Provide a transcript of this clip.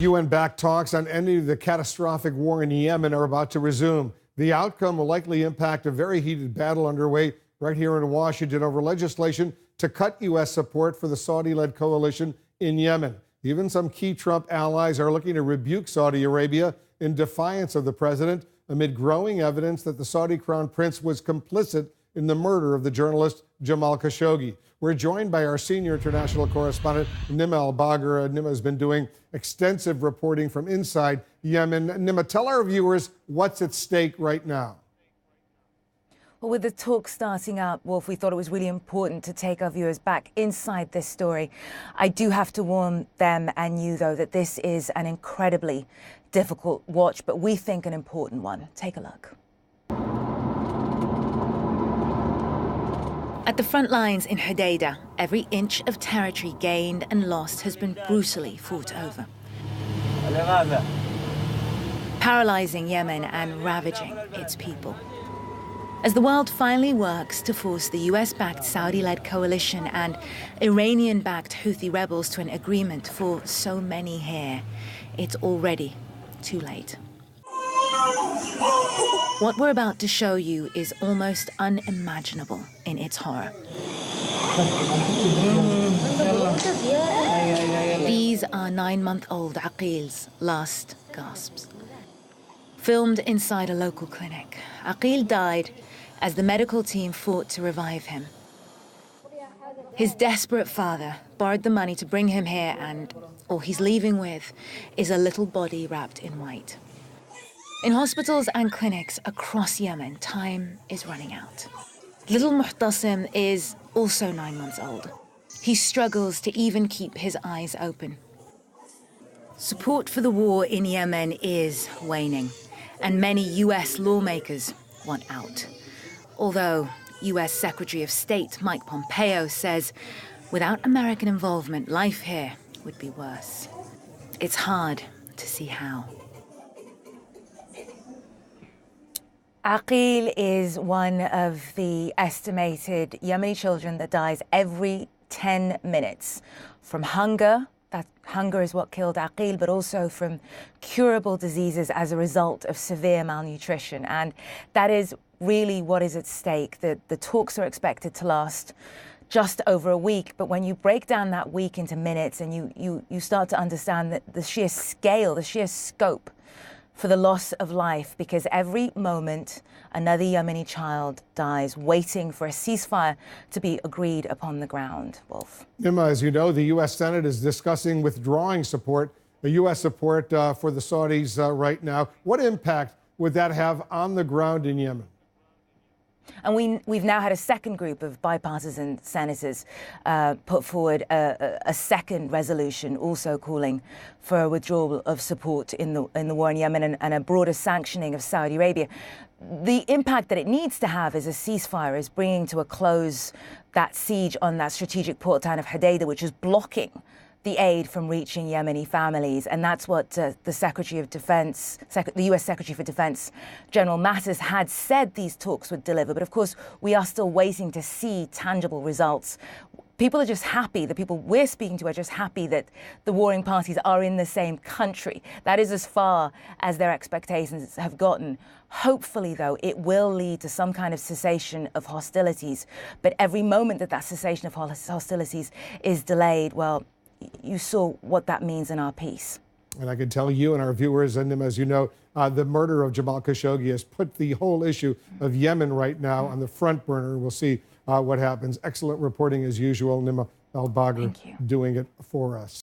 UN-backed talks on ending the catastrophic war in Yemen are about to resume. The outcome will likely impact a very heated battle underway right here in Washington over legislation to cut U.S. support for the Saudi-led coalition in Yemen. Even some key Trump allies are looking to rebuke Saudi Arabia in defiance of the president amid growing evidence that the Saudi crown prince was complicit in the murder of the journalist Jamal Khashoggi. We're joined by our senior international correspondent, Nima Elbagir. Nima has been doing extensive reporting from inside Yemen. Nima, tell our viewers what's at stake right now. Well, with the talk starting up, Wolf, we thought it was really important to take our viewers back inside this story. I do have to warn them and you, though, that this is an incredibly difficult watch, but we think an important one. Take a look. At the front lines in Hodeidah, every inch of territory gained and lost has been brutally fought over. Paralyzing Yemen and ravaging its people. As the world finally works to force the US-backed Saudi-led coalition and Iranian-backed Houthi rebels to an agreement for so many here, it's already too late. What we're about to show you is almost unimaginable in its horror. These are 9-month-old Aqil's last gasps. Filmed inside a local clinic, Aqil died as the medical team fought to revive him. His desperate father borrowed the money to bring him here, and all he's leaving with is a little body wrapped in white. In hospitals and clinics across Yemen, time is running out. Little Muhtasim is also 9 months old. He struggles to even keep his eyes open. Support for the war in Yemen is waning, and many US lawmakers want out. Although US Secretary of State Mike Pompeo says without American involvement, life here would be worse. It's hard to see how. Aqil is one of the estimated Yemeni children that dies every 10 minutes from hunger. That hunger is what killed Aqil, but also from curable diseases as a result of severe malnutrition. And that is really what is at stake. The talks are expected to last just over a week, but when you break down that week into minutes and you start to understand that the sheer scale, the sheer scope for the loss of life, because every moment another Yemeni child dies waiting for a ceasefire to be agreed upon the ground. Wolf. Nima, as you know, the U.S. Senate is discussing withdrawing support, the U.S. support for the Saudis right now. What impact would that have on the ground in Yemen? And we've now had a second group of bipartisan senators put forward a second resolution also calling for a withdrawal of support in the war in Yemen and a broader sanctioning of Saudi Arabia. The impact that it needs to have as a ceasefire is bringing to a close that siege on that strategic port town of Hodeidah, which is blocking the aid from reaching Yemeni families. And that's what the Secretary of Defense, the U.S. Secretary for Defense, General Mattis, had said these talks would deliver. But of course, we are still waiting to see tangible results. People are just happy, the people we're speaking to are just happy that the warring parties are in the same country. That is as far as their expectations have gotten. Hopefully, though, it will lead to some kind of cessation of hostilities. But every moment that that cessation of hostilities is delayed, well, you saw what that means in our piece. And I can tell you and our viewers, and as you know, the murder of Jamal Khashoggi has put the whole issue of Yemen right now on the front burner. We'll see what happens. Excellent reporting as usual. Nima Elbagir doing it for us.